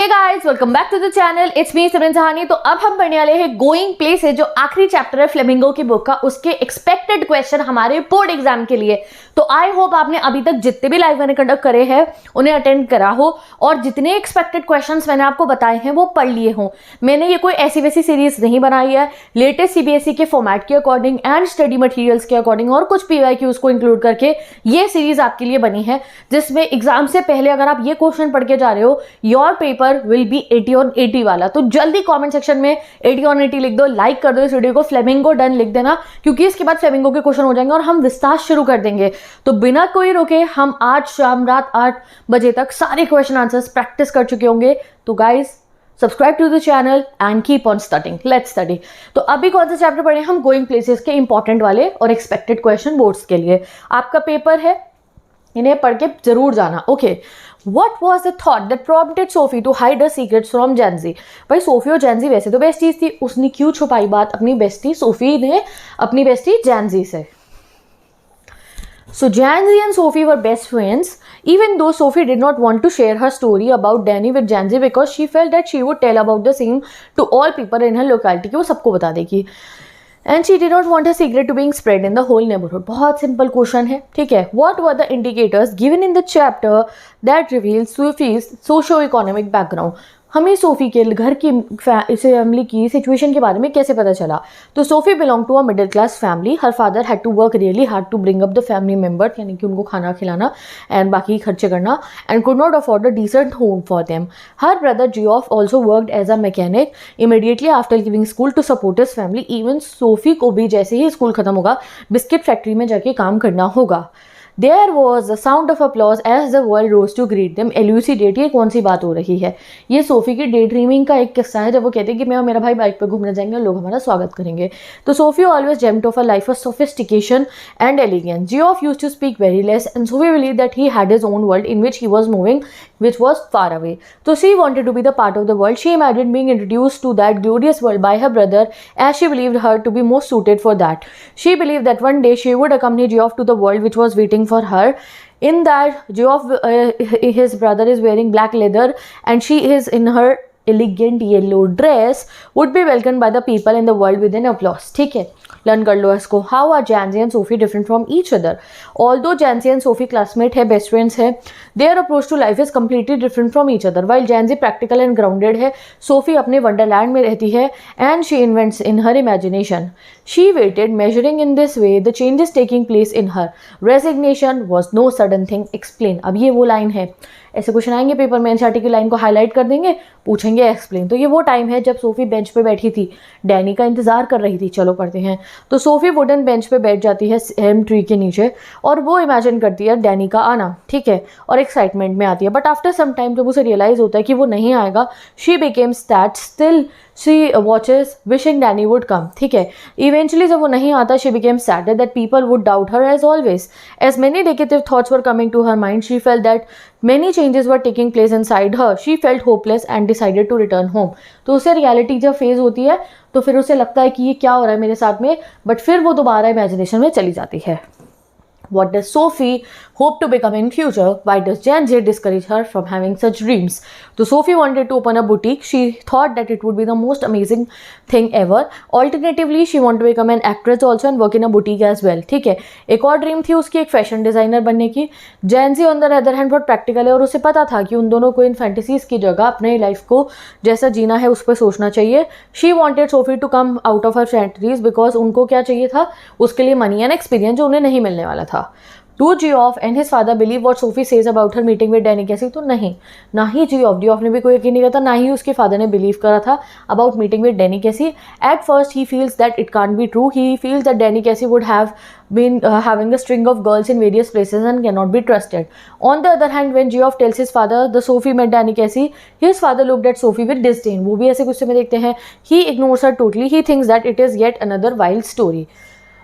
Hey guys, welcome back to the channel. It's me Simran Sahani. तो अब हम पढ़ने वाले हैं गोइंग प्लेसेस, जो आखिरी चैप्टर है फ्लेमिंगो की बुक का, उसके एक्सपेक्टेड क्वेश्चन हमारे बोर्ड एग्जाम के लिए। तो आई होप आपने अभी तक जितने भी लाइव मैंने कंडक्ट करे हैं उन्हें अटेंड करा हो और जितने एक्सपेक्टेड क्वेश्चंस मैंने आपको बताए हैं वो पढ़ लिए हों। मैंने ये कोई ऐसी वैसी सीरीज नहीं बनाई है, लेटेस्ट सीबीएसई के फॉर्मेट के अकॉर्डिंग एंड स्टडी मटेरियल्स के अकॉर्डिंग और कुछ पीवाईक्यूज को इंक्लूड करके ये सीरीज आपके लिए बनी है, जिसमें एग्जाम से पहले अगर आप ये क्वेश्चन पढ़ के जा रहे हो, your paper will be 80 on 80 वाला। तो जल्दी कमेंट सेक्शन में 80 on 80 लिख दो, लाइक कर दो इस वीडियो को, फ्लेमिंगो डन लिख देना, क्योंकि इसके बाद फ्लेमिंगो के क्वेश्चन हो जाएंगे और हम विस्तार शुरू कर देंगे। तो बिना कोई रुके हम आज शाम रात 8 बजे तक सारे क्वेश्चन आंसर्स प्रैक्टिस कर चुके होंगे। तो guys, subscribe to the channel and keep on studying, let's study. तो अभी कौन सा चैप्टर पढ़े हम? गोइंग प्लेसेस के इंपॉर्टेंट वाले और एक्सपेक्टेड क्वेश्चन बोर्ड्स के लिए। आपका पेपर है, इन्हें पढ़ के जरूर जाना। Okay, What was the thought that prompted Sophie to hide her secrets from Janzi? भाई सोफी और जैनजी वैसे तो बेस्टीज थी, उसने क्यों छुपाई बात अपनी बेस्टी सोफी ने अपनी बेस्टी जैनजी से? So Janzi and Sophie were best friends, even though Sophie did not want to share her story about Danny with Janzi because she felt that she would tell about the same to all people in her locality, कि वो सबको बता देगी। And she did not want her secret to being spread in the whole neighborhood. बहुत simple question है, ठीक है। What were the indicators given in the chapter that reveals Sophie's socio-economic background? हमें सोफी के घर की फैमिली की situation के बारे में कैसे पता चला? तो Sophie belong to a middle class family. Her father had to work really hard to bring up the family member, यानी कि उनको खाना खिलाना एंड बाकी खर्चे करना, and could not afford a decent home for them. Her brother Geoff also worked as a mechanic immediately after giving school to support his family. Even Sophie को भी जैसे ही स्कूल खत्म होगा बिस्किट फैक्ट्री में जाके काम करना होगा। There was a sound of applause as the world rose to greet them. Elucidate, ये कौन सी बात हो रही है? ये सोफी की डे ड्रीमिंग का एक किस्सा है, जब वो कहते हैं कि मैं और मेरा भाई बाइक पर घूमने जाएंगे और लोग हमारा स्वागत करेंगे। तो Sophie always dreamt of a life of sophistication and elegance. Geoff used to speak very less, and Sophie believed that he had his own world in which he was moving, which was far away. So she wanted to be the part of the world. She imagined being introduced to that glorious world by her brother, as she believed her to be most suited for that. She believed that one day she would accompany Geoff to the world which was waiting for her. In that, Geoff, his brother, is wearing black leather and she is in her elegant yellow dress, would be welcomed by the people in the world with an applause. ठीक है, learn कर लो इसको। How are Janzi and Sophie different from each other? Although Janzi and Sophie classmate है, best friends है, their approach to life is completely different from each other. While Janzi practical and grounded है, Sophie अपने wonderland में रहती है and she invents in her imagination. She waited, measuring in this way the changes taking place in her. Resignation was no sudden thing. Explain. अब ये वो line है, ऐसे क्वेश्चन आएंगे पेपर में, एनसीईआरटी की लाइन को हाईलाइट कर देंगे, पूछेंगे एक्सप्लेन। तो ये वो टाइम है जब सोफी बेंच पे बैठी थी, डैनी का इंतजार कर रही थी। चलो पढ़ते हैं। तो सोफी वुडन बेंच पे बैठ जाती है एम ट्री के नीचे और वो इमेजिन करती है डैनी का आना, ठीक है, और एक्साइटमेंट में आती है। बट आफ्टर सम टाइम जब उसे रियलाइज होता है कि वो नहीं आएगा, she became sad, still she watches wishing Danny would come, ठीक है। इवेंचुअली जब वो नहीं आता, she became sad that people would doubt her as always. As many negative thoughts were coming to her mind, she felt that many changes were taking place inside her. She felt hopeless and decided to return home. तो उसे reality जब phase होती है तो फिर उसे लगता है कि ये क्या हो रहा है मेरे साथ में, बट फिर वो दोबारा इमेजिनेशन में चली जाती है। What does Sophie hope to become in future? Why does Janzi discourage her from having such dreams? So Sophie wanted to open a boutique. She thought that it would be the most amazing thing ever. Alternatively, she wanted to become an actress also and work in a boutique as well. ठीक है, एक और dream थी उसकी, एक fashion designer बनने की। Janzi on the other hand बहुत प्रैक्टिकल है और उसे पता था कि उन दोनों को इन फैंटेसीज की जगह अपने लाइफ को जैसा जीना है उस पर सोचना चाहिए। She wanted Sophie to come out of her fantasies because उनको क्या चाहिए था, उसके लिए मनी एंड एक्सपीरियंस जो उन्हें नहीं मिलने वाला था। Do Geoff and his father believe what Sophie says about her meeting with Danny Casey? तो नहीं, ना ही Geoff ने भी कोई यकीन नहीं करता, ना ही उसके फादर ने बिलीव करा था about meeting with Danny Casey. At first he feels that it can't be true. He feels that Danny Casey would have been having a string of girls in various places and cannot be trusted. On the other hand, when Geoff tells his father the Sophie met Danny Casey, his father looked at Sophie with disdain. वो भी ऐसे गुस्से में देखते हैं। He ignores her totally. He thinks that it is yet another wild story.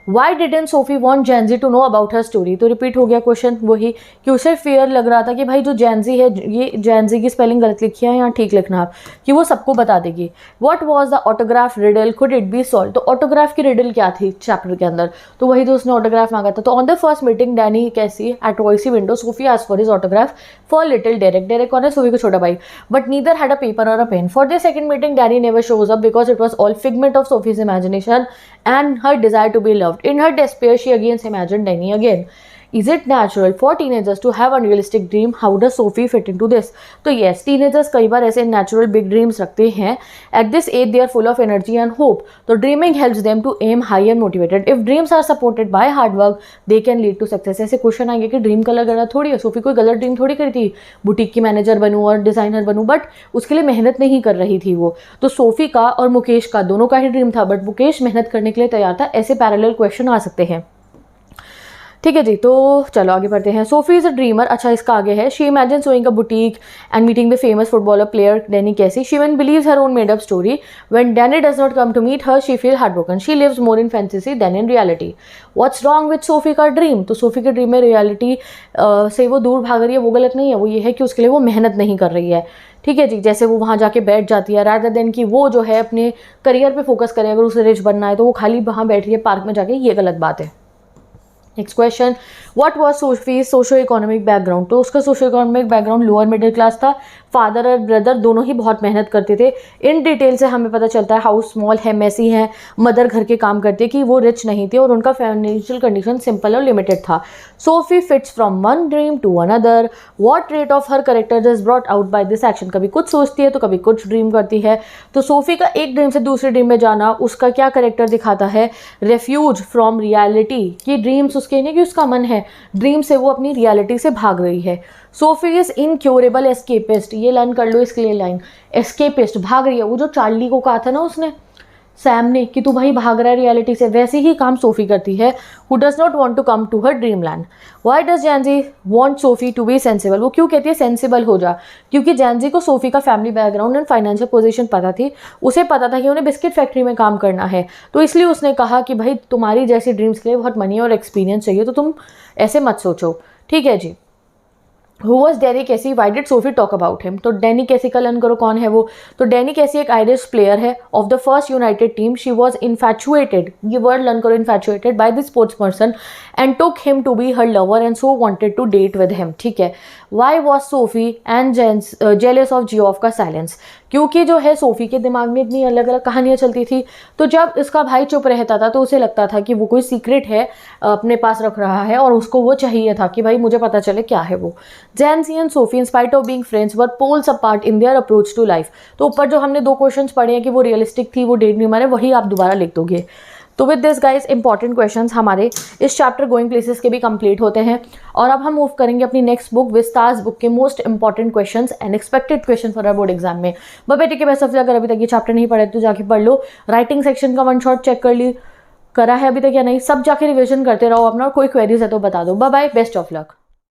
Why didn't Sophie want Jansie to know about her story, तो repeat हो गया क्वेश्चन वही कि उसे फियर लग रहा था कि भाई जो जैनजी है, ये जैनजी की स्पेलिंग गलत लिखी है, यहाँ ठीक लिखना आप, कि वो सबको बता देगी। What was the autograph riddle, could it be solve, तो ऑटोग्राफ की रिडल क्या थी चैप्टर के अंदर, तो वही जो उसने ऑटोग्राफ मांगा था। तो on the first meeting Danny Casey at Voicey window Sophie asked for his autograph for little Derek, Derek कौन है, सोफी का छोटा भाई, but neither had a paper और a pen. For the second meeting Danny never shows up because it was all figment of Sophie's imagination and her desire to be loved. In her despair, she again imagined Danny again. Is it natural for teenagers to have unrealistic dream? How does Sophie fit into this? तो yes, teenagers कई बार ऐसे natural big dreams रखते हैं. At this age, they are full of energy and hope. तो dreaming helps them to aim high and motivated. If dreams are supported by hard work, they can lead to success. ऐसे question आएंगे कि dream colour गलत थोड़ी है, Sophie कोई गलत dream थोड़ी करी थी, बुटीक की मैनेजर बनूं और डिजाइनर बनूं, बट उसके लिए मेहनत नहीं कर रही थी वो। तो सोफी का और मुकेश का दोनों का ही ड्रीम था, बट मुकेश मेहनत करने के लिए तैयार था। ऐसे पैरेलल क्वेश्चन आ सकते हैं। ठीक है जी, तो चलो आगे बढ़ते हैं। सोफी इज अ ड्रीमर, अच्छा इसका आगे है। She imagine owning a boutique and meeting the famous footballer player Danny Casey. She one believes her own made up story, when Danny does not come to meet her she feel heart broken, she lives more in fantasy than in reality. What's wrong with Sophie का dream, तो सोफी के dream में reality से वो दूर भाग रही है, वो गलत नहीं है, वो ये है कि उसके लिए वो मेहनत नहीं कर रही है। ठीक है जी, जैसे वो वहाँ जाके बैठ जाती है रादर देन कि वो जो है अपने करियर पे फोकस करे, अगर उसे रिच बनना है तो वो खाली वहाँ बैठ रही है पार्क में जाके, ये गलत बात है। Next question, what was Sophie socio economic background, तो उसका socio economic background lower middle class था। फादर और ब्रदर दोनों ही बहुत मेहनत करते थे। इन डिटेल से हमें पता चलता है हाउस स्मॉल है, मेसी है, मदर घर के काम करती है, कि वो रिच नहीं थे और उनका फाइनेंशियल कंडीशन सिंपल और लिमिटेड था। Sophie fits from one dream to another, what trait of her character is brought out by this action, कभी कुछ सोचती है तो कभी कुछ ड्रीम करती है। तो सोफी का एक ड्रीम से दूसरे ड्रीम में जाना उसका क्या कैरेक्टर दिखाता है, रेफ्यूज फ्रॉम रियलिटी, कि ड्रीम्स उसके नहीं कि उसका मन है, ड्रीम से वो अपनी रियलिटी से भाग रही है। सोफी इज इनक्योरेबल एस्केपिस्ट, ये लर्न कर लो इसके लिए लाइन, एस्केपिस्ट भाग रही है, वो जो चार्ली को कहा था ना उसने सैम ने कि तू भाई भाग रहा है रियलिटी से, वैसे ही काम सोफी करती है। Who does not want to come to her dream land. Why does Jansie want Sophie to be sensible, वो क्यों कहती है सेंसिबल हो जा, क्योंकि जैनजी को सोफी का family background and financial position पता थी, उसे पता था कि उन्हें बिस्किट फैक्ट्री में काम करना है, तो इसलिए उसने कहा कि भाई तुम्हारी जैसी ड्रीम्स के लिए बहुत मनी और एक्सपीरियंस चाहिए, तो तुम ऐसे मत सोचो। ठीक है जी। Who was Danny Casey? Why did Sophie talk about him? तो डैनी कैसी का लर्न करो कौन है वो। तो डैनी कैसी एक आयरिश प्लेयर है of the first United team. She was infatuated, ये वर्ड लर्न करो, infatuated by the sports person and took him to be her lover and so wanted to date with him. ठीक है। Why was Sophie and jealous of Geoff का silence, क्योंकि जो है Sophie के दिमाग में इतनी अलग अलग कहानियाँ चलती थी, तो जब इसका भाई चुप रहता था तो उसे लगता था कि वो कोई सीक्रेट है अपने पास रख रहा है और उसको वो चाहिए था कि भाई मुझे पता चले क्या है वो। Jancy and Sophie in spite of being friends were poles apart in their approach to life. तो ऊपर जो हमने दो क्वेश्चंस पढ़े हैं कि वो रियलिस्टिक थी, वो डे ड्रीमर है, वही आप दोबारा लिख दोगे। तो with this guys important questions हमारे इस चैप्टर गोइंग प्लेसेस के भी कंप्लीट होते हैं। और अब हम मूव करेंगे अपनी नेक्स्ट बुक विस्तास बुक के most important questions and expected question for board exam में। बेटे के बेस्ट ऑफ लक, अगर अभी तक ये चैप्टर नहीं पढ़े तो जाके पढ़ लो। राइटिंग सेक्शन का वन शॉट चेक कर ली, करा है अभी तक या नहीं, सब जाके रिविजन करते रहो अपना, कोई क्वेरीज है तो बता दो। Bye bye, best of luck.